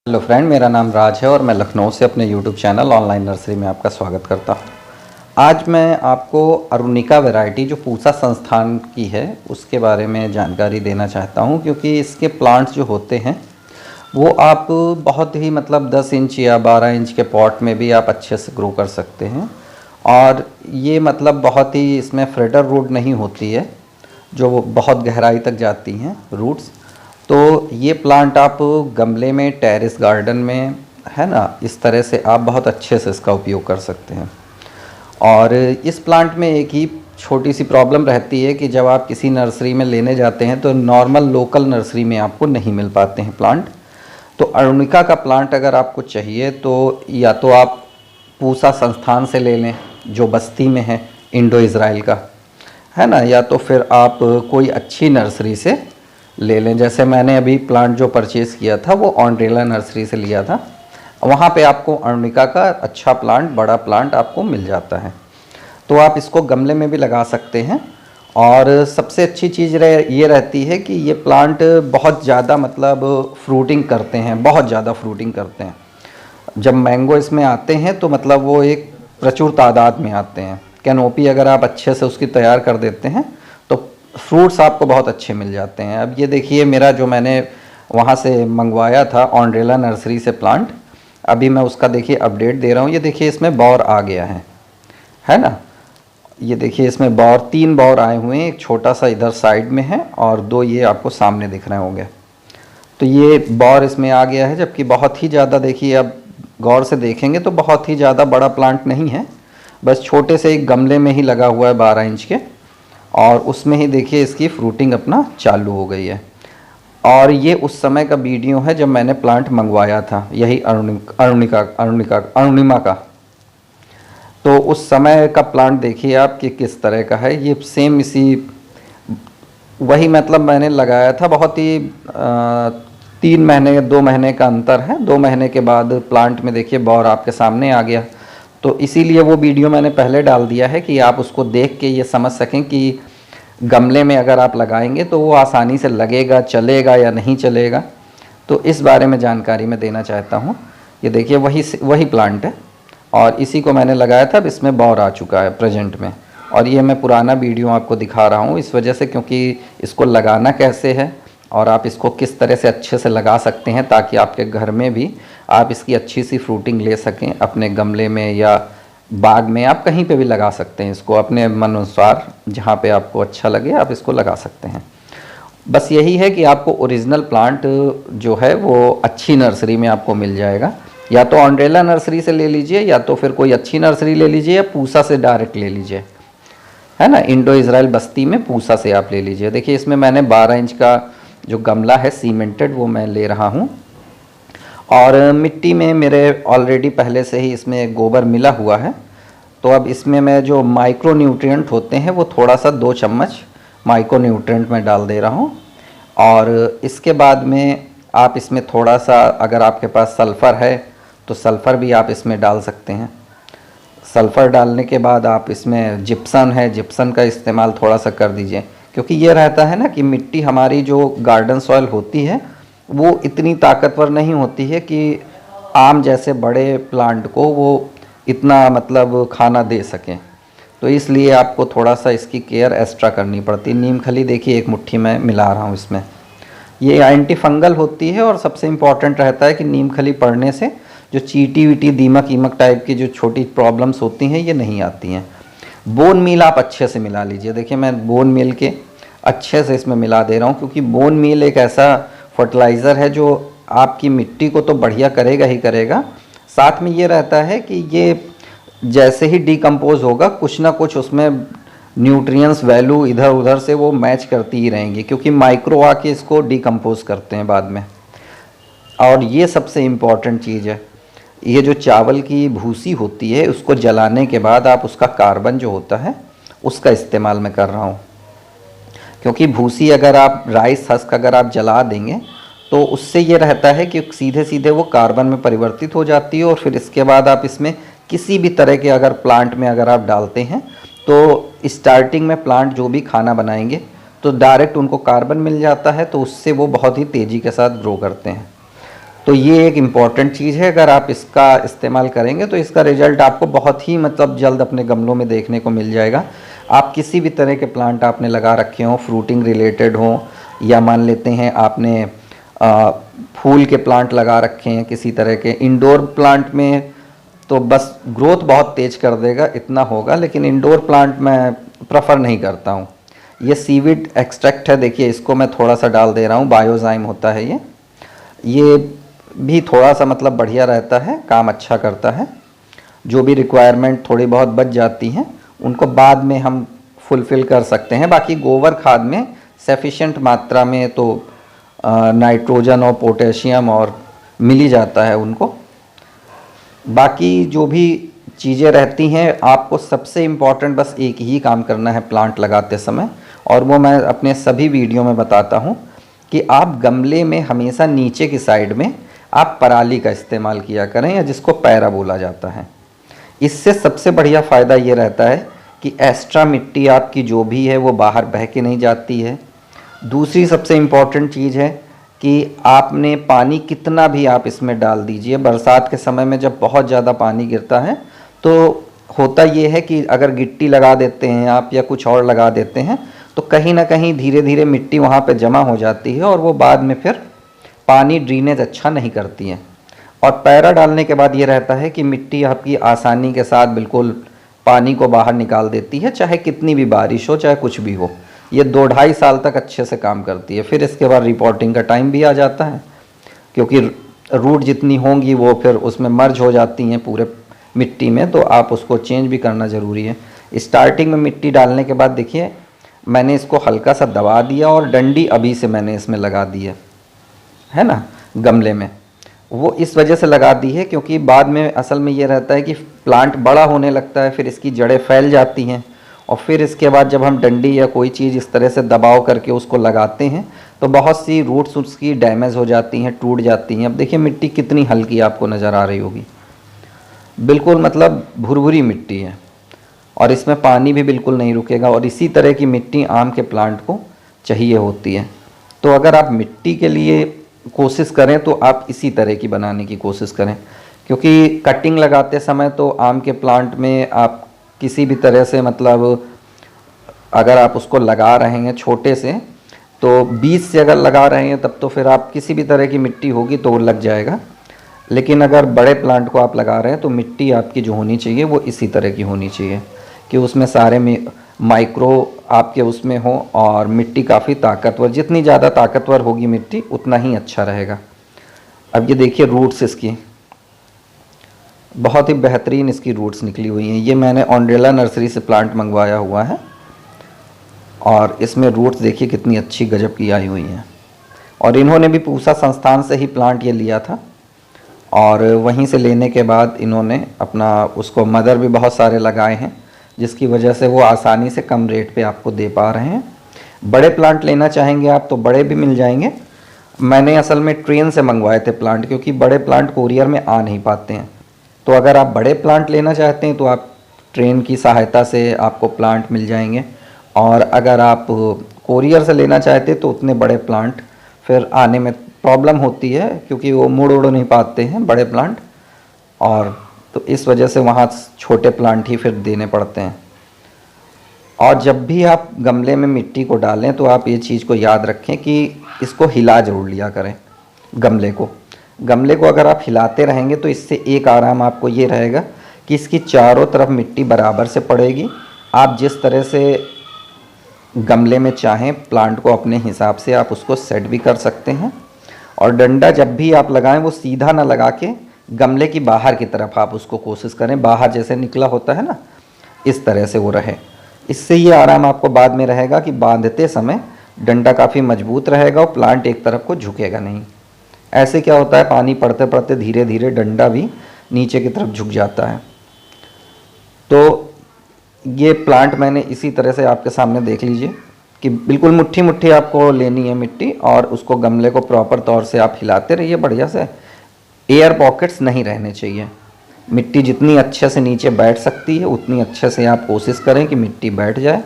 Hello friend, मेरा नाम राज है और मैं लखनऊ से अपने यूट्यूब चैनल ऑनलाइन नर्सरी में आपका स्वागत करता हूँ। आज मैं आपको अरुणिका वैरायटी जो पूसा संस्थान की है उसके बारे में जानकारी देना चाहता हूँ, क्योंकि इसके प्लांट्स जो होते हैं वो आप बहुत ही 10 इंच या 12 इंच के पॉट में भी आप अच्छे से ग्रो कर सकते हैं। और ये बहुत ही इसमें फ्रेडर रूट नहीं होती है जो बहुत गहराई तक जाती हैं रूट्स। तो ये प्लांट आप गमले में, टेरेस गार्डन में, है ना, इस तरह से आप बहुत अच्छे से इसका उपयोग कर सकते हैं। और इस प्लांट में एक ही छोटी सी प्रॉब्लम रहती है कि जब आप किसी नर्सरी में लेने जाते हैं तो नॉर्मल लोकल नर्सरी में आपको नहीं मिल पाते हैं प्लांट। तो अरुणिका का प्लांट अगर आपको चाहिए तो या तो आप पूसा संस्थान से ले लें जो बस्ती में है, इंडो इज़राइल का, है ना, या तो फिर आप कोई अच्छी नर्सरी से ले लें। जैसे मैंने अभी प्लांट जो परचेज़ किया था वो ऑन्ड्रेला नर्सरी से लिया था। वहाँ पे आपको अरुणिका का अच्छा प्लांट, बड़ा प्लांट आपको मिल जाता है। तो आप इसको गमले में भी लगा सकते हैं। और सबसे अच्छी चीज़ ये रहती है कि ये प्लांट बहुत ज़्यादा फ्रूटिंग करते हैं, बहुत ज़्यादा फ्रूटिंग करते हैं। जब मैंगो इसमें आते हैं तो वो एक प्रचुर तादाद में आते हैं। कैनोपी अगर आप अच्छे से उसकी तैयार कर देते हैं तो फ्रूट्स आपको बहुत अच्छे मिल जाते हैं। अब ये देखिए, मेरा जो मैंने वहाँ से मंगवाया था ऑन्ड्रेला नर्सरी से प्लांट, अभी मैं उसका देखिए अपडेट दे रहा हूँ। ये देखिए इसमें बौर आ गया है ना। ये देखिए इसमें बौर, 3 बौर आए हुए हैं, एक छोटा सा इधर साइड में है और 2 ये आपको सामने दिख रहे होंगे। तो ये बौर इसमें आ गया है, जबकि बहुत ही ज़्यादा, देखिए अब गौर से देखेंगे तो बहुत ही ज़्यादा बड़ा प्लांट नहीं है, बस छोटे से एक गमले में ही लगा हुआ है 12 इंच के, और उसमें ही देखिए इसकी फ्रूटिंग अपना चालू हो गई है। और ये उस समय का वीडियो है जब मैंने प्लांट मंगवाया था, यही अरुणिमा का। तो उस समय का प्लांट देखिए आप कि किस तरह का है। ये सेम इसी वही मैंने लगाया था, बहुत ही 3 महीने 2 महीने का अंतर है। 2 महीने के बाद प्लांट में देखिए बौर आपके सामने आ गया। तो इसीलिए वो वीडियो मैंने पहले डाल दिया है कि आप उसको देख के ये समझ सकें कि गमले में अगर आप लगाएंगे तो वो आसानी से लगेगा, चलेगा या नहीं चलेगा। तो इस बारे में जानकारी मैं देना चाहता हूँ। ये देखिए वही प्लांट है और इसी को मैंने लगाया था। अब इसमें बौर आ चुका है प्रेजेंट में, और ये मैं पुराना वीडियो आपको दिखा रहा हूँ इस वजह से, क्योंकि इसको लगाना कैसे है और आप इसको किस तरह से अच्छे से लगा सकते हैं ताकि आपके घर में भी आप इसकी अच्छी सी फ्रूटिंग ले सकें। अपने गमले में या बाग में, आप कहीं पे भी लगा सकते हैं इसको, अपने मन अनुसार जहाँ पे आपको अच्छा लगे आप इसको लगा सकते हैं। बस यही है कि आपको ओरिजिनल प्लांट जो है वो अच्छी नर्सरी में आपको मिल जाएगा। या तो ऑन्ड्रेला नर्सरी से ले लीजिए, या तो फिर कोई अच्छी नर्सरी ले लीजिए, या पूसा से डायरेक्ट ले लीजिए, है ना। इंडो इज़राइल बस्ती में पूसा से आप ले लीजिए। देखिए इसमें मैंने 12 इंच का जो गमला है सीमेंटेड वो मैं ले रहा हूँ। और मिट्टी में मेरे ऑलरेडी पहले से ही इसमें गोबर मिला हुआ है। तो अब इसमें मैं जो माइक्रो न्यूट्रिएंट होते हैं वो थोड़ा सा 2 चम्मच माइक्रो न्यूट्रिएंट में डाल दे रहा हूँ। और इसके बाद में आप इसमें थोड़ा सा, अगर आपके पास सल्फ़र है तो सल्फ़र भी आप इसमें डाल सकते हैं। सल्फ़र डालने के बाद आप इसमें जिप्सन है, जिप्सन का इस्तेमाल थोड़ा सा कर दीजिए, क्योंकि ये रहता है ना कि मिट्टी हमारी जो गार्डन सॉइल होती है वो इतनी ताकतवर नहीं होती है कि आम जैसे बड़े प्लांट को वो इतना खाना दे सकें। तो इसलिए आपको थोड़ा सा इसकी केयर एक्स्ट्रा करनी पड़ती है। नीम खली देखिए 1 मुट्ठी में मिला रहा हूँ इसमें। ये एंटी फंगल होती है और सबसे इम्पॉर्टेंट रहता है कि नीम खली पड़ने से जो चींटी वीटी, दीमक ईमक टाइप की जो छोटी प्रॉब्लम्स होती हैं ये नहीं आती हैं। बोन मील आप अच्छे से मिला लीजिए। देखिए मैं बोन मील के अच्छे से इसमें मिला दे रहा हूँ, क्योंकि बोन मील एक ऐसा फर्टिलाइज़र है जो आपकी मिट्टी को तो बढ़िया करेगा ही करेगा, साथ में ये रहता है कि ये जैसे ही डिकम्पोज होगा कुछ ना कुछ उसमें न्यूट्रिएंट्स वैल्यू इधर उधर से वो मैच करती ही रहेंगी, क्योंकि माइक्रो आके इसको डिकम्पोज करते हैं बाद में। और ये सबसे इम्पॉर्टेंट चीज़ है, ये जो चावल की भूसी होती है उसको जलाने के बाद आप उसका कार्बन जो होता है उसका इस्तेमाल मैं कर रहा हूँ। क्योंकि भूसी अगर आप, राइस हस्क अगर आप जला देंगे तो उससे ये रहता है कि सीधे सीधे वो कार्बन में परिवर्तित हो जाती है। और फिर इसके बाद आप इसमें किसी भी तरह के अगर प्लांट में अगर आप डालते हैं तो स्टार्टिंग में प्लांट जो भी खाना बनाएंगे तो डायरेक्ट उनको कार्बन मिल जाता है, तो उससे वो बहुत ही तेज़ी के साथ ग्रो करते हैं। तो ये एक इम्पॉर्टेंट चीज़ है, अगर आप इसका इस्तेमाल करेंगे तो इसका रिजल्ट आपको बहुत ही मतलब जल्द अपने गमलों में देखने को मिल जाएगा। आप किसी भी तरह के प्लांट आपने लगा रखे हों, फ्रूटिंग रिलेटेड हों, या मान लेते हैं आपने फूल के प्लांट लगा रखे हैं किसी तरह के, इंडोर प्लांट में तो बस ग्रोथ बहुत तेज़ कर देगा इतना होगा, लेकिन इंडोर प्लांट मैं प्रेफर नहीं करता हूँ। ये सीविड एक्सट्रैक्ट है, देखिए इसको मैं थोड़ा सा डाल दे रहा हूँ, बायोजाइम होता है ये भी थोड़ा सा मतलब बढ़िया रहता है, काम अच्छा करता है। जो भी रिक्वायरमेंट थोड़ी बहुत बच जाती हैं उनको बाद में हम फुलफ़िल कर सकते हैं। बाकी गोबर खाद में सफिशेंट मात्रा में तो नाइट्रोजन और पोटेशियम और मिल ही जाता है उनको। बाकी जो भी चीज़ें रहती हैं, आपको सबसे इम्पॉर्टेंट बस एक ही काम करना है प्लांट लगाते समय, और वो मैं अपने सभी वीडियो में बताता हूँ कि आप गमले में हमेशा नीचे की साइड में आप पराली का इस्तेमाल किया करें, या जिसको पैरा बोला जाता है। इससे सबसे बढ़िया फ़ायदा ये रहता है कि एक्स्ट्रा मिट्टी आपकी जो भी है वो बाहर बह के नहीं जाती है। दूसरी सबसे इम्पॉर्टेंट चीज़ है कि आपने पानी कितना भी आप इसमें डाल दीजिए, बरसात के समय में जब बहुत ज़्यादा पानी गिरता है तो होता ये है कि अगर गिट्टी लगा देते हैं आप या कुछ और लगा देते हैं तो कहीं ना कहीं धीरे धीरे मिट्टी वहाँ पे जमा हो जाती है, और वो बाद में फिर पानी ड्रेनेज अच्छा नहीं करती है। और पैरा डालने के बाद ये रहता है कि मिट्टी आपकी आसानी के साथ बिल्कुल पानी को बाहर निकाल देती है, चाहे कितनी भी बारिश हो, चाहे कुछ भी हो। ये 2-2.5 साल तक अच्छे से काम करती है। फिर इसके बाद रिपोर्टिंग का टाइम भी आ जाता है, क्योंकि रूट जितनी होंगी वो फिर उसमें मर्ज हो जाती हैं पूरे मिट्टी में, तो आप उसको चेंज भी करना ज़रूरी है। स्टार्टिंग में मिट्टी डालने के बाद देखिए मैंने इसको हल्का सा दबा दिया और डंडी अभी से मैंने इसमें लगा दी है ना, गमले में। वो इस वजह से लगा दी है क्योंकि बाद में असल में ये रहता है कि प्लांट बड़ा होने लगता है, फिर इसकी जड़ें फैल जाती हैं, और फिर इसके बाद जब हम डंडी या कोई चीज़ इस तरह से दबाव करके उसको लगाते हैं तो बहुत सी रूट्स उसकी डैमेज हो जाती हैं, टूट जाती हैं। अब देखिए मिट्टी कितनी हल्की आपको नज़र आ रही होगी, बिल्कुल मतलब भुरभुरी मिट्टी है, और इसमें पानी भी बिल्कुल नहीं रुकेगा। और इसी तरह की मिट्टी आम के प्लांट को चाहिए होती है। तो अगर आप मिट्टी के लिए कोशिश करें तो आप इसी तरह की बनाने की कोशिश करें, क्योंकि कटिंग लगाते समय तो आम के प्लांट में आप किसी भी तरह से मतलब अगर आप उसको लगा रहे हैं छोटे से, तो बीज से अगर लगा रहे हैं तब तो फिर आप किसी भी तरह की मिट्टी होगी तो वो लग जाएगा। लेकिन अगर बड़े प्लांट को आप लगा रहे हैं तो मिट्टी आपकी जो होनी चाहिए वो इसी तरह की होनी चाहिए कि उसमें सारे में माइक्रो आपके उसमें हो, और मिट्टी काफ़ी ताकतवर, जितनी ज़्यादा ताकतवर होगी मिट्टी उतना ही अच्छा रहेगा। अब ये देखिए रूट्स इसकी बहुत ही बेहतरीन इसकी रूट्स निकली हुई हैं। ये मैंने ऑन्ड्रेला नर्सरी से प्लांट मंगवाया हुआ है, और इसमें रूट्स देखिए कितनी अच्छी गजब की आई हुई हैं। और इन्होंने भी पूसा संस्थान से ही प्लांट ये लिया था, और वहीं से लेने के बाद इन्होंने अपना उसको मदर भी बहुत सारे लगाए हैं, जिसकी वजह से वो आसानी से कम रेट पे आपको दे पा रहे हैं। बड़े प्लांट लेना चाहेंगे आप तो बड़े भी मिल जाएंगे। मैंने असल में ट्रेन से मंगवाए थे प्लांट, क्योंकि बड़े प्लांट कोरियर में आ नहीं पाते हैं। तो अगर आप बड़े प्लांट लेना चाहते हैं तो आप ट्रेन की सहायता से आपको प्लांट मिल जाएंगे, और अगर आप कोरियर से लेना चाहते हैं तो उतने बड़े प्लांट फिर आने में प्रॉब्लम होती है, क्योंकि वो मुड़ उड़ नहीं पाते हैं बड़े प्लांट, और तो इस वजह से वहाँ छोटे प्लांट ही फिर देने पड़ते हैं। और जब भी आप गमले में मिट्टी को डालें तो आप ये चीज़ को याद रखें कि इसको हिला ज़रूर लिया करें। गमले को अगर आप हिलाते रहेंगे तो इससे एक आराम आपको ये रहेगा कि इसकी चारों तरफ मिट्टी बराबर से पड़ेगी। आप जिस तरह से गमले में चाहें प्लांट को अपने हिसाब से आप उसको सेट भी कर सकते हैं। और डंडा जब भी आप लगाएं वो सीधा ना लगा के गमले की बाहर की तरफ आप उसको कोशिश करें, बाहर जैसे निकला होता है ना, इस तरह से वो रहे। इससे ये आराम आपको बाद में रहेगा कि बांधते समय डंडा काफ़ी मजबूत रहेगा और प्लांट एक तरफ को झुकेगा नहीं। ऐसे क्या होता है, पानी पड़ते पड़ते धीरे धीरे डंडा भी नीचे की तरफ झुक जाता है। तो ये प्लांट मैंने इसी तरह से आपके सामने देख लीजिए कि बिल्कुल मुट्ठी मुट्ठी आपको लेनी है मिट्टी, और उसको गमले को प्रॉपर तौर से आप हिलाते रहिए बढ़िया से। एयर पॉकेट्स नहीं रहने चाहिए। मिट्टी जितनी अच्छे से नीचे बैठ सकती है उतनी अच्छे से आप कोशिश करें कि मिट्टी बैठ जाए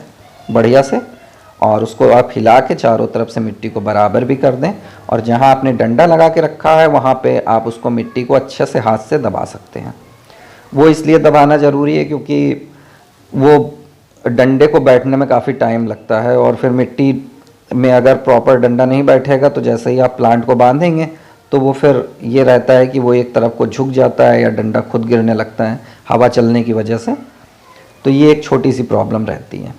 बढ़िया से। और उसको आप हिला के चारों तरफ से मिट्टी को बराबर भी कर दें, और जहाँ आपने डंडा लगा के रखा है वहाँ पे आप उसको मिट्टी को अच्छे से हाथ से दबा सकते हैं। वो इसलिए दबाना ज़रूरी है क्योंकि वो डंडे को बैठने में काफ़ी टाइम लगता है, और फिर मिट्टी में अगर प्रॉपर डंडा नहीं बैठेगा तो जैसे ही आप प्लांट को बांधेंगे तो वो फिर ये रहता है कि वो एक तरफ को झुक जाता है या डंडा खुद गिरने लगता है हवा चलने की वजह से। तो ये एक छोटी सी प्रॉब्लम रहती है।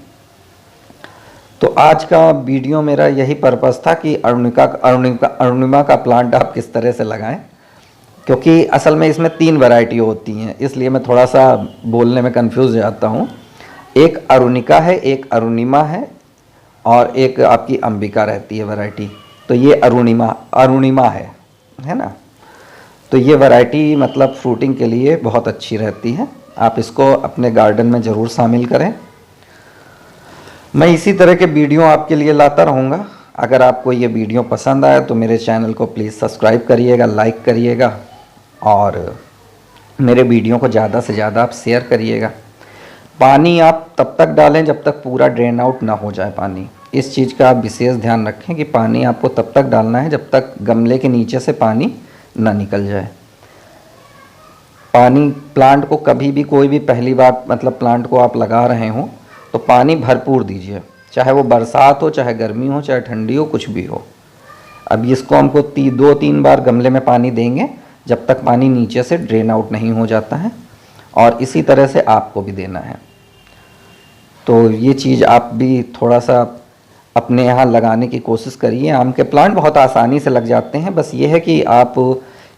तो आज का वीडियो मेरा यही पर्पस था कि अरुणिमा का प्लांट आप किस तरह से लगाएं, क्योंकि असल में इसमें 3 वैरायटी होती हैं, इसलिए मैं थोड़ा सा बोलने में कंफ्यूज जाता हूँ। एक अरुणिका है, एक अरुणिमा है, और एक आपकी अंबिका रहती है वैरायटी। तो ये अरुणिमा है ना। तो ये वैरायटी मतलब फ्रूटिंग के लिए बहुत अच्छी रहती है, आप इसको अपने गार्डन में ज़रूर शामिल करें। मैं इसी तरह के वीडियो आपके लिए लाता रहूँगा। अगर आपको ये वीडियो पसंद आए तो मेरे चैनल को प्लीज़ सब्सक्राइब करिएगा, लाइक करिएगा, और मेरे वीडियो को ज़्यादा से ज़्यादा आप शेयर करिएगा। पानी आप तब तक डालें जब तक पूरा ड्रेन आउट ना हो जाए पानी। इस चीज़ का आप विशेष ध्यान रखें कि पानी आपको तब तक डालना है जब तक गमले के नीचे से पानी ना निकल जाए। पानी प्लांट को कभी भी, कोई भी पहली बार मतलब प्लांट को आप लगा रहे हो तो पानी भरपूर दीजिए, चाहे वो बरसात हो, चाहे गर्मी हो, चाहे ठंडी हो, कुछ भी हो। अब इसको हमको 2-3 बार गमले में पानी देंगे जब तक पानी नीचे से ड्रेन आउट नहीं हो जाता है, और इसी तरह से आपको भी देना है। तो ये चीज़ आप भी थोड़ा सा अपने यहाँ लगाने की कोशिश करिए। आम के प्लांट बहुत आसानी से लग जाते हैं, बस ये है कि आप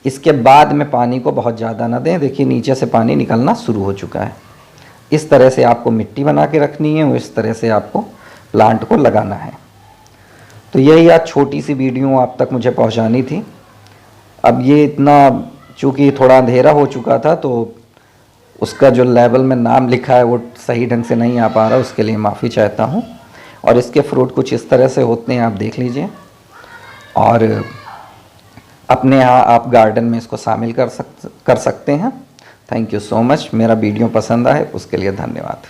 इसके बाद में पानी को बहुत ज़्यादा ना दें। देखिए नीचे से पानी निकलना शुरू हो चुका है। इस तरह से आपको मिट्टी बना के रखनी है और इस तरह से आपको प्लांट को लगाना है। तो यही आज छोटी सी वीडियो आप तक मुझे पहुंचानी थी। अब ये इतना चूँकि थोड़ा अंधेरा हो चुका था तो उसका जो लेवल में नाम लिखा है वो सही ढंग से नहीं आ पा रहा, उसके लिए माफ़ी चाहता हूँ। और इसके फ्रूट कुछ इस तरह से होते हैं, आप देख लीजिए, और अपने यहाँ आप गार्डन में इसको शामिल कर सकते हैं। Thank you so much. मेरा वीडियो पसंद आए उसके लिए धन्यवाद।